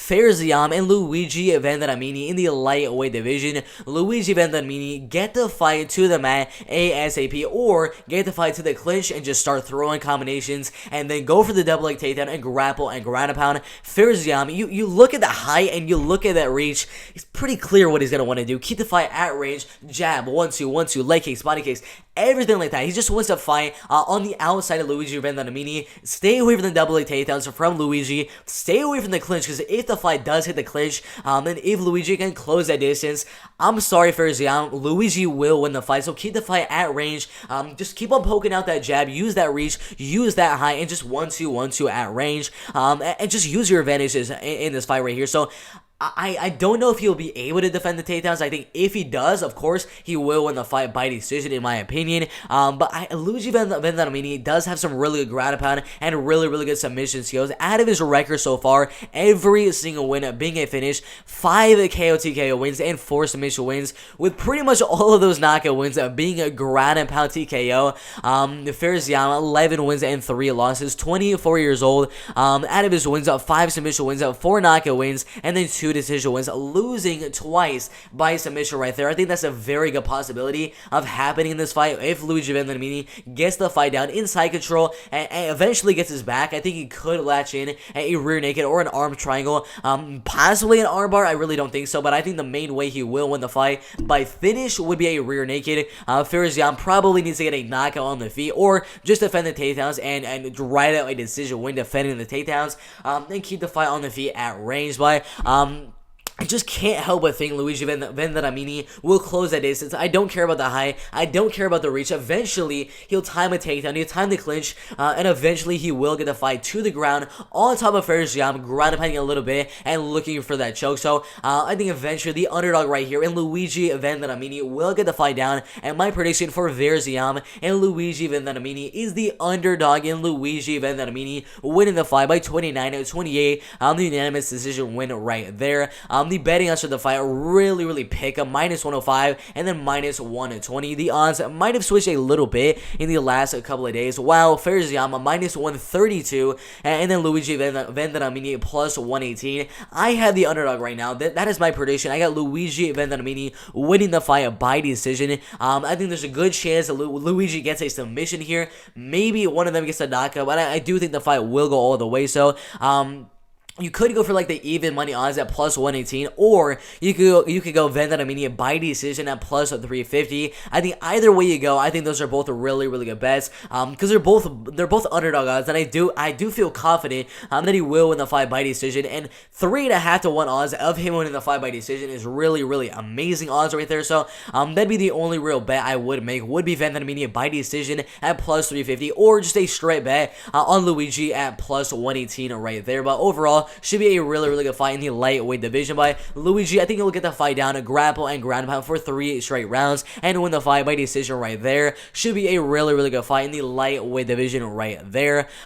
Ziam and Luigi Vendramini in the lightweight division. Luigi Vendramini get the fight to the mat ASAP, or get the fight to the clinch and just start throwing combinations and then go for the double leg takedown and grapple and ground and pound. Ziam, you look at the height and you look at that reach, it's pretty clear what he's going to want to do. Keep the fight at range, jab, 1-2, 1-2, leg kicks, body kicks, everything like that. He just wants to fight on the outside of Luigi Vendramini. Stay away from the double leg takedowns from Luigi. Stay away from the clinch, because if the fight does hit the clinch, and if Luigi can close that distance, I'm sorry for Ziam, Luigi will win the fight. So keep the fight at range. Just keep on poking out that jab, use that reach, use that height, and just 1-2, 1-2 at range. And just use your advantages in this fight right here. So I don't know if he'll be able to defend the takedowns. I think if he does, of course, he will win the fight by decision, in my opinion. But Luigi Vendramini does have some really good ground and pound and really good submission skills. Out of his record so far, every single win being a finish, 5 KO TKO wins and 4 submission wins, with pretty much all of those knockout wins being a ground and pound TKO. Ziam, 11 wins and 3 losses, 24 years old. Out of his wins, 5 submission wins, 4 knockout wins, and then 2 decision wins, losing twice by submission right there. I think that's a very good possibility of happening in this fight if Luigi Vendramini gets the fight down inside control and eventually gets his back. I think he could latch in a rear naked or an arm triangle, possibly an armbar. I really don't think so, but I think the main way he will win the fight by finish would be a rear naked. Ziam probably needs to get a knockout on the feet, or just defend the takedowns and ride out a decision win defending the takedowns, and keep the fight on the feet at range. But I just can't help but think Luigi Vendramini will close that distance. I don't care about the height. I don't care about the reach. Eventually, he'll time a takedown. He'll time the clinch. And eventually, he will get the fight to the ground on top of Ziam, ground and pounding a little bit and looking for that choke. So, I think eventually, the underdog right here in Luigi Vendramini will get the fight down. And my prediction for Ziam and Luigi Vendramini is the underdog in Luigi Vendramini winning the fight by 29-28 on the unanimous decision win right there. The betting odds for the fight really pick up, -105 and then -120. The odds might have switched a little bit in the last couple of days. While Ziam -132 and then Luigi Vendramini +118. I have the underdog right now. That is my prediction. I got Luigi Vendramini winning the fight by decision. I think there's a good chance that Luigi gets a submission here. Maybe one of them gets a knockout, but I do think the fight will go all the way. So, you could go for like the even money odds at +118, or you could go Vendramini by decision at +350. I think either way you go, I think those are both really good bets. Because they're both underdog odds, and I do feel confident that he will win the fight by decision. And 3.5 to 1 odds of him winning the fight by decision is really amazing odds right there. So that'd be the only real bet I would make, would be Vendramini by decision at +350, or just a straight bet on Luigi at +118 right there. But overall, should be a really good fight in the lightweight division. By Luigi, I think he'll get the fight down, a grapple and ground and pound for 3 straight rounds and win the fight by decision right there. Should be a really good fight in the lightweight division right there.